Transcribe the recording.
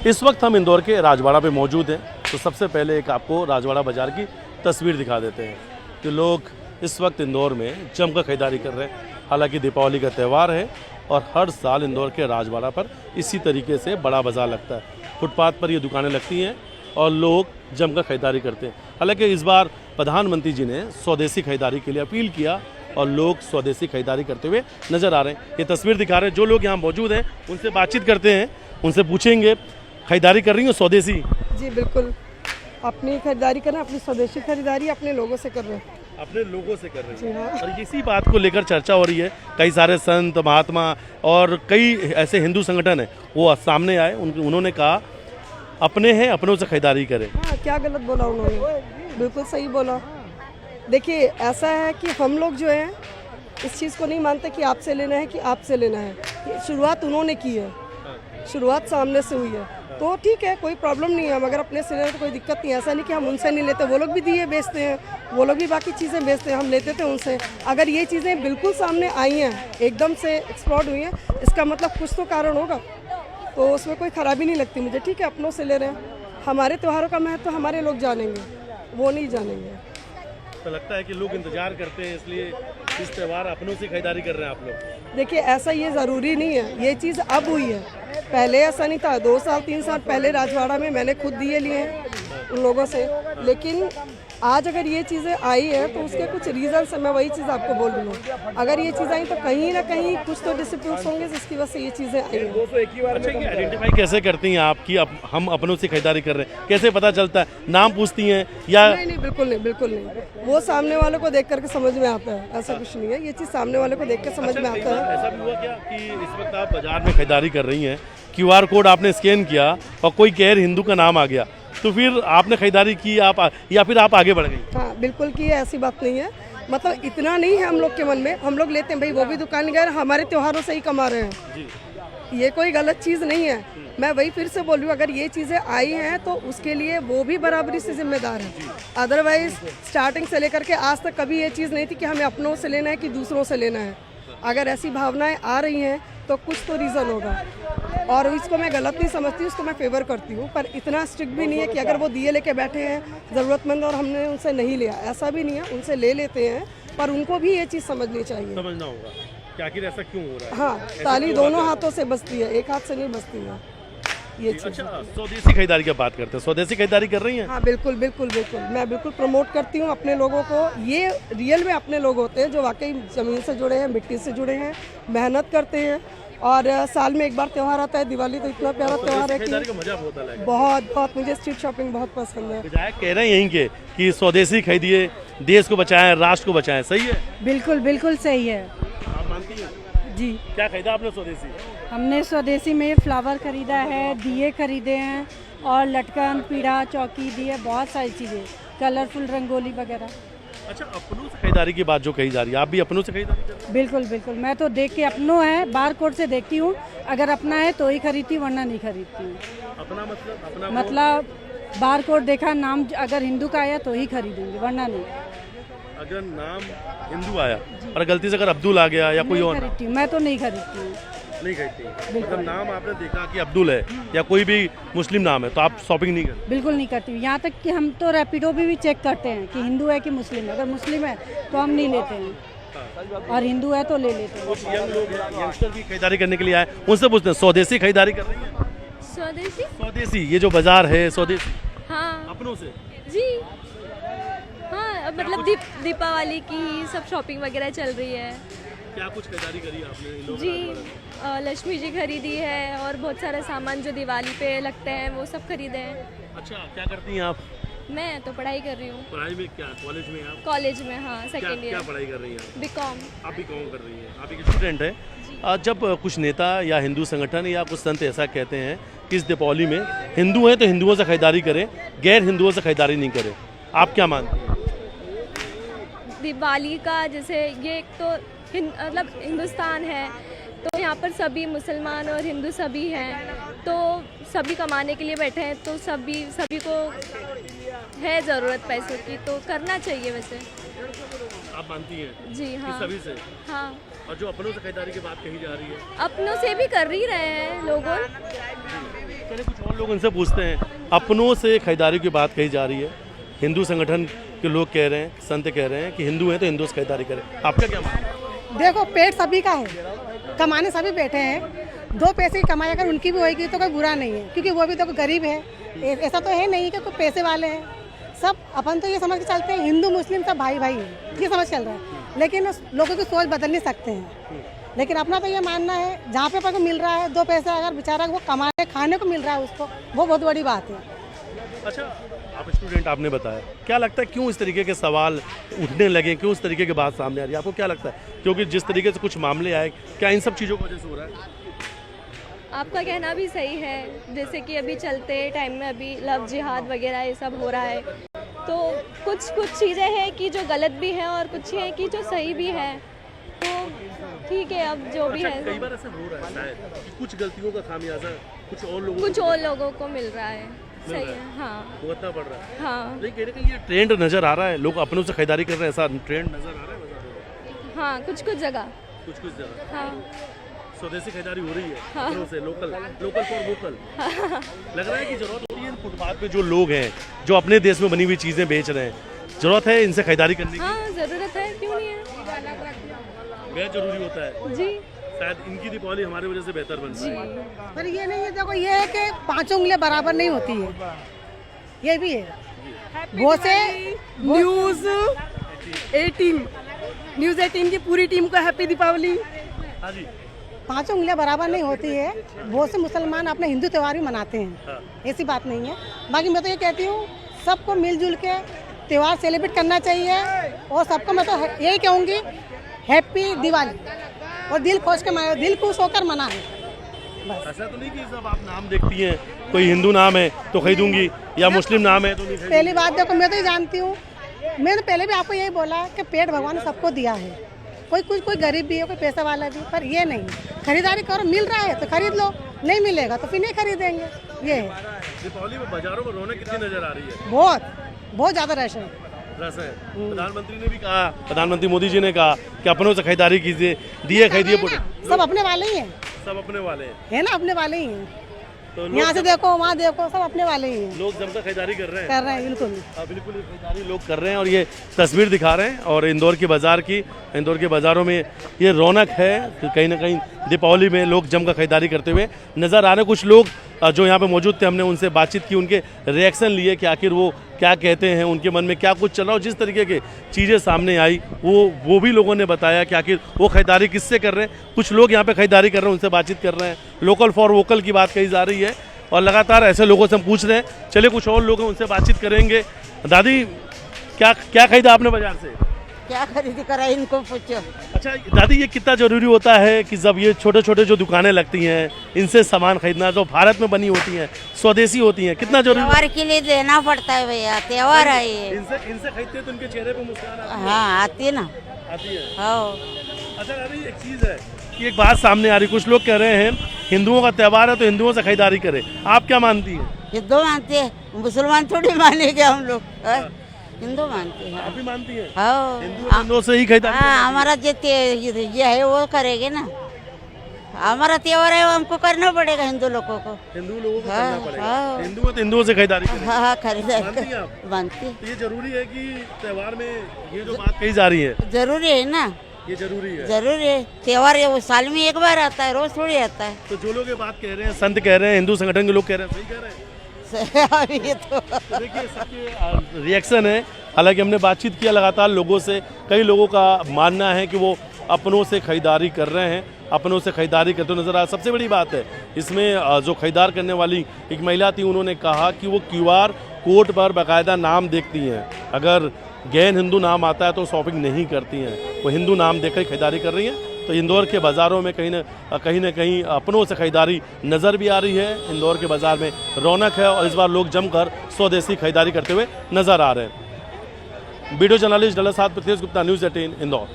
इस वक्त हम इंदौर के राजवाड़ा पे मौजूद हैं। तो सबसे पहले एक आपको राजवाड़ा बाज़ार की तस्वीर दिखा देते हैं कि लोग इस वक्त इंदौर में जमकर खरीदारी कर रहे हैं। हालांकि दीपावली का त्यौहार है और हर साल इंदौर के राजवाड़ा पर इसी तरीके से बड़ा बाज़ार लगता है। फुटपाथ पर ये दुकानें लगती हैं और लोग जमकर खरीदारी करते हैं। हालांकि इस बार प्रधानमंत्री जी ने स्वदेशी खरीदारी के लिए अपील किया और लोग स्वदेशी खरीदारी करते हुए नज़र आ रहे हैं। ये तस्वीर दिखा रहे हैं। जो लोग यहाँ मौजूद हैं उनसे बातचीत करते हैं, उनसे पूछेंगे खरीदारी कर रही हो स्वदेशी? जी बिल्कुल, अपनी खरीदारी करना, अपनी स्वदेशी खरीदारी अपने लोगों से कर रहे हैं। अपने लोगों से कर रही जी है। हाँ। और इसी बात को लेकर चर्चा हो रही है। कई सारे संत महात्मा और कई ऐसे हिंदू संगठन हैं, वो सामने आए, उन्होंने कहा अपने हैं अपनों से खरीदारी करें। हाँ, क्या गलत बोला उन्होंने, बिल्कुल सही बोला। देखिए ऐसा है कि हम लोग जो है इस चीज़ को नहीं मानते कि आपसे लेना है कि आपसे लेना है। ये शुरुआत उन्होंने की है, शुरुआत सामने से हुई है, तो ठीक है, कोई प्रॉब्लम नहीं है। हम अगर अपने से लेना तो कोई दिक्कत नहीं है। ऐसा नहीं कि हम उनसे नहीं लेते, वो लोग भी दिए बेचते हैं, वो लोग भी बाकी चीज़ें बेचते हैं, हम लेते थे उनसे। अगर ये चीज़ें बिल्कुल सामने आई हैं, एकदम से एक्सप्लोर हुई हैं, इसका मतलब कुछ तो कारण होगा, तो उसमें कोई ख़राबी नहीं लगती मुझे। ठीक है, अपनों से ले रहे हैं, हमारे त्योहारों का महत्व तो हमारे लोग जानेंगे, वो नहीं जानेंगे। तो लगता है कि लोग इंतजार करते हैं, इसलिए इस त्यौहार अपनों से खरीदारी कर रहे हैं आप लोग। देखिए ऐसा ये ज़रूरी नहीं है, ये चीज़ अब हुई है, पहले ऐसा नहीं था। 2 साल 3 साल पहले राजवाड़ा में मैंने खुद दिए लिए हैं उन लोगों से, लेकिन आज अगर ये चीज़ें आई है तो उसके कुछ रीज़न्स है। मैं वही चीज़ आपको बोल रही हूँ, अगर ये चीज़ आई तो कहीं ना कहीं कुछ तो डिस्प्यूट्स होंगे जिसकी वजह से ये चीज़ें आई हैं। अच्छा, ये आइडेंटिफाई कैसे करती हैं आप कि हम अपनों से खरीदारी कर रहे हैं? कैसे पता चलता है? नाम पूछती हैं या? नहीं, बिल्कुल नहीं, बिल्कुल नहीं। वो सामने वाले को देख करके समझ में आता है, ऐसा कुछ नहीं है। ये चीज़ सामने वाले को देख के समझ में आता है। ऐसा भी हुआ क्या कि इस वक्त आप बाजार में खरीदारी कर रही हैं, QR कोड आपने स्कैन किया और कोई गैर हिंदू का नाम आ गया, तो फिर आपने खरीदारी की या फिर आप आगे बढ़ गई? हाँ बिल्कुल की है, ऐसी बात नहीं है। मतलब इतना नहीं है हम लोग के मन में, हम लोग लेते हैं भाई, वो भी दुकान गए, हमारे त्योहारों से ही कमा रहे हैं जी। ये कोई गलत चीज़ नहीं है। मैं वही फिर से बोल रही हूँ, अगर ये चीज़ें आई हैं तो उसके लिए वो भी बराबरी से जिम्मेदार है। अदरवाइज स्टार्टिंग से लेकर के आज तक कभी ये चीज़ नहीं थी कि हमें अपनों से लेना है कि दूसरों से लेना है। अगर ऐसी भावनाएं आ रही हैं तो कुछ तो रीज़न होगा, और इसको मैं गलत नहीं समझती, उसको मैं फेवर करती हूँ। पर इतना स्ट्रिक्ट भी नहीं है कि अगर वो दिए लेके बैठे हैं ज़रूरतमंद और हमने उनसे नहीं लिया, ऐसा भी नहीं है। उनसे ले लेते हैं, पर उनको भी ये चीज़ समझनी चाहिए, समझना होगा कि आखिर ऐसा क्यों हो रहा है। हाँ, ताली दोनों हाथों से बजती है, एक हाथ से नहीं बजती है ये चीज़। अच्छा, स्वदेशी खरीदारी की बात करते हैं। स्वदेशी खरीदारी कर रही हैं? हाँ बिल्कुल बिल्कुल बिल्कुल, मैं बिल्कुल प्रमोट करती हूँ अपने लोगों को। ये रियल में अपने लोग होते हैं जो वाकई ज़मीन से जुड़े हैं, मिट्टी से जुड़े हैं, मेहनत करते हैं, और साल में एक बार त्यौहार आता है दिवाली, तो इतना प्यारा त्यौहार है खरीदारी कि का मजा बहुत अलग है। बहुत मुझे स्ट्रीट शॉपिंग बहुत पसंद है। विधायक कह रहे हैं यहीं के कि स्वदेशी खरीदिए, देश को बचाएं, राष्ट्र को बचाएं, सही है? बिल्कुल बिल्कुल सही है आप मानती हैं? जी। क्या खरीदा आपने स्वदेशी? हमने स्वदेशी में फ्लावर खरीदा है, दिए खरीदे हैं, और लटकन, पीढ़ा, चौकी, दिए, बहुत सारी चीज़ें, कलरफुल रंगोली वगैरह। अच्छा, अपनों से खरीदारी की बात जो कही जा रही है, आप भी अपनों से खरीदारी कर रहे हैं? बिल्कुल बिल्कुल, मैं तो देख के, अपनों है, बार कोड से देखती हूँ, अगर अपना है तो ही खरीदती हूँ, वरना नहीं खरीदती हूँ। अपना मतलब? अपना मतलब बार कोड देखा, नाम अगर हिंदू का आया तो ही खरीदूंगी, वरना नहीं। अगर नाम हिंदू आया और गलती से अगर अब्दुल आ गया या कोई नहीं और नाम? खरीदती हूँ, मैं तो नहीं खरीदती हूँ। नहीं खरीदती। मतलब नाम आपने देखा कि अब्दुल है या कोई भी मुस्लिम नाम है तो आप शॉपिंग नहीं करते? बिल्कुल नहीं करती हूँ। यहाँ तक कि हम तो रैपिडो भी चेक करते हैं कि हिंदू है कि मुस्लिम है। अगर मुस्लिम है तो हम नहीं लेते हैं, और हिंदू है तो ले लेते हैं। कुछ यंग लोग हैं, यंगस्टर भी खरीदारी करने के लिए आए, उनसे पूछते हैं स्वदेशी खरीदारी कर रही है? स्वदेशी? स्वदेशी, ये जो बाजार है स्वदेशी, हाँ अपनों से? जी, हाँ, अब मतलब दीपावली की सब शॉपिंग वगैरह चल रही है। क्या कुछ खरीदारी करी आपने इन लोगों जी, ने? लक्ष्मी जी खरीदी है, और बहुत सारा सामान जो दिवाली पे लगते हैं वो सब खरीदे हैं। अच्छा, क्या करती हैं आप? मैं तो पढ़ाई कर रही हूँ पढ़ाई में क्या, कॉलेज में आप? कॉलेज में, हाँ, क्या सेकेंड क्या ईयर, पढ़ाई कर रही हैं? बीकॉम। आप भी कॉम कर रही हैं, आप एक स्टूडेंट है। जब कुछ नेता या हिंदू संगठन या कुछ संत ऐसा कहते हैं कि इस दीपावली में हिंदू हैं तो हिंदुओं से खरीदारी करें, गैर हिंदुओं से खरीदारी नहीं करें, आप क्या मानते हैं? दिवाली का जैसे ये एक तो मतलब हिंदुस्तान है, तो यहाँ पर सभी मुसलमान और हिंदू सभी हैं, तो सभी कमाने के लिए बैठे हैं, तो सभी को है ज़रूरत पैसों की, तो करना चाहिए वैसे। आप मानती हैं? जी हाँ, सभी से? हाँ, और जो अपनों से खरीदारी की बात कही जा रही है, अपनों से भी कर ही रहे हैं लोगों। चलिए कुछ और लोग उनसे पूछते हैं। अपनों से खरीदारी की बात कही जा रही है, हिंदू संगठन के लोग कह रहे हैं, संत कह रहे हैं कि हिंदू हैं तो हिंदू से खरीदारी करें, आपका क्या मानना है? देखो पेट सभी का है, कमाने सभी बैठे हैं, 2 पैसे की कमाई अगर उनकी भी होगी तो कोई बुरा नहीं है, क्योंकि वो भी तो गरीब है। ऐसा तो है नहीं कि कोई पैसे वाले हैं, सब अपन तो ये समझ के चलते हैं हिंदू मुस्लिम सब भाई भाई है, ये समझ चल रहा है। लेकिन लोगों की सोच बदल नहीं सकते हैं। लेकिन अपना तो ये मानना है जहाँ पे अपन को मिल रहा है 2 पैसे अगर बेचारा वो कमाने खाने को मिल रहा है उसको, वो बहुत बड़ी बात है। अच्छा, आप स्टूडेंट, आपने बताया, क्या लगता है क्यों इस तरीके के सवाल उठने लगे, क्यों इस तरीके की बात सामने आ रही है, आपको क्या लगता है? क्योंकि जिस तरीके से कुछ मामले आए, क्या इन सब चीज़ों की वजह से हो रहा है? आपका कहना भी सही है, जैसे कि अभी चलते टाइम में अभी लव जिहाद वगैरह ये सब हो रहा है, तो कुछ चीज़ें हैं कि जो गलत भी हैं और कुछ हैं कि जो सही भी हैं, तो ठीक है अब जो भी है। कई बार ऐसा हो रहा है शायद कि कुछ गलतियों का खामियाजा कुछ और लोगों को मिल रहा है। सही है, हाँ, भुगतना पड़ रहा है। हाँ, लेकिन कहीं ना कहीं ये ट्रेंड नजर आ रहा है, लोग अपनों से खरीदारी कर रहे हैं, ऐसा ट्रेंड नजर आ रहा है बाजारों में? हाँ, कुछ जगह, कुछ जगह हाँ, स्वदेशी खरीदारी हो रही है, अपनों से लोकल फॉर वोकल। लग रहा है कि जरूरत होती है फुटपाथ पे जो लोग हैं, जो अपने देश में बनी हुई चीजें बेच रहे हैं, जरूरत है इनसे खरीदारी करने की? हाँ, जरूरत है, क्यों नहीं है, बेहद जरूरी होता है जी। शायद इनकी दीपावली हमारी वजह से बेहतर बन है। पर ये नहीं है, देखो ये है कि 5 उंगलियां बराबर नहीं होती है, ये भी है। वो से न्यूज़ 18 की पूरी टीम को हैप्पी दीपावली। हाँ जी, 5 उंगलियां बराबर नहीं होती है, बहुत से मुसलमान अपने हिंदू त्यौहार भी मनाते हैं, हाँ। ऐसी बात नहीं है। बाकी मैं तो ये कहती हूँ सबको मिलजुल के त्यौहार सेलिब्रेट करना चाहिए, और सबको मैं तो यही कहूँगी हैप्पी दिवाली, और दिल खुश होकर मनाएं। ऐसा तो नहीं कि सब आप नाम देखती हैं, कोई हिंदू नाम है तो खरीदूंगी या मुस्लिम नाम है तो नहीं खरीदूंगी? पहली बात देखो, मैं तो ये जानती हूँ, मैंने पहले भी आपको यही बोला कि पेट भगवान ने सबको दिया है, कोई गरीब भी है, कोई पैसा वाला भी, पर ये नहीं, खरीदारी करो, मिल रहा है तो खरीद लो, नहीं मिलेगा तो फिर नहीं खरीदेंगे। ये है दीपावली में बाजारों में रौनक कितनी नजर आ रही है? बहुत ज़्यादा रश है। प्रधानमंत्री ने भी कहा, प्रधानमंत्री मोदी जी ने कहा कि अपनों से खरीदारी कीजिए, दिए खरीदिए, सब अपने वाले ही हैं, सब अपने वाले है ना, अपने वाले ही हैं। तो यहाँ से देखो वहाँ देखो, सब अपने वाले ही हैं, लोग जमकर खरीदारी कर रहे हैं। बिल्कुल बिल्कुल खरीदारी लोग कर रहे हैं, और ये तस्वीर दिखा रहे हैं और इंदौर के बाज़ारों में ये रौनक है कि कहीं ना कहीं दीपावली में लोग जमकर खरीदारी करते हुए नज़र आ रहे हैं। कुछ लोग जो यहाँ पे मौजूद थे, हमने उनसे बातचीत की, उनके रिएक्शन लिए कि आखिर वो क्या कहते हैं, उनके मन में क्या कुछ चल रहा हो। जिस तरीके की चीज़ें सामने आई वो भी लोगों ने बताया कि आखिर वो खरीदारी किससे कर रहे हैं। कुछ लोग यहाँ पे खरीदारी कर रहे हैं, उनसे बातचीत कर रहे हैं, लोकल फॉर वोकल की बात कही जा रही है, और लगातार ऐसे लोगों से हम पूछ रहे हैं। चलिए कुछ और लोग हैं, उनसे बातचीत करेंगे। दादी, क्या खरीदा आपने बाजार से? क्या खरीदी करा, इनको पूछो। अच्छा दादी, ये कितना जरूरी होता है कि जब ये छोटे छोटे जो दुकानें लगती हैं, इनसे सामान खरीदना, जो भारत में बनी होती हैं, स्वदेशी होती हैं, कितना जरूरी? त्योहार के लिए देना पड़ता है भैया, त्योहार है ये। इनसे खरीदते हैं तो इनके चेहरे पे मुस्कान आती है। हाँ, आती है ना, आती है। हाँ। अच्छा दादी, एक चीज़ है कि एक बात सामने आ रही, कुछ लोग कह रहे हैं हिंदुओं का त्यौहार है तो हिंदुओं से खरीदारी करें, आप क्या मानती हैं? हिंदू मानते हैं, मुसलमान थोड़ी मानेंगे हम लोग, हिंदू मानते हैं। आप भी मानती हैं? हाँ, हिंदुओं से ही खरीदारी? हाँ, हमारा जो ये है वो करेंगे ना, हमारा त्योहार है वो हमको करना पड़ेगा, हिंदू लोगों को, हिंदू लोगों को हाँ, करना पड़ेगा। हाँ। हिंदू है तो हिंदुओं से खरीदारी करें। हाँ हाँ, खरीदारी मानती हैं आप? मानती। तो ये जरूरी है कि त्योहार में ये जो बात कही जा रही है, जरूरी है ना, ये जरूरी है। जरूरी है, त्योहार ये वो साल में एक बार आता है, रोज थोड़ी आता है। तो जो लोग ये बात कह रहे हैं, संत कह रहे हैं, हिंदू संगठन के लोग कह रहे हैं, सही कह रहे हैं? ये तो देखिए सबके रिएक्शन है। हालांकि हमने बातचीत किया लगातार लोगों से, कई लोगों का मानना है कि वो अपनों से खरीदारी कर रहे हैं, अपनों से खरीदारी करते नजर आ। सबसे बड़ी बात है इसमें जो खरीदार करने वाली एक महिला थी, उन्होंने कहा कि वो QR कोड पर बाकायदा नाम देखती हैं, अगर गैर हिंदू नाम आता है तो शॉपिंग नहीं करती हैं, वो हिंदू नाम देखकर खरीदारी कर रही हैं। तो इंदौर के बाज़ारों में कहीं ना कहीं अपनों से खरीदारी नज़र भी आ रही है। इंदौर के बाज़ार में रौनक है और इस बार लोग जमकर स्वदेशी खरीदारी करते हुए नज़र आ रहे हैं। वीडियो जर्नलिस्ट डल्ला साथ पृथ्वी गुप्ता, न्यूज़ 18 इंदौर।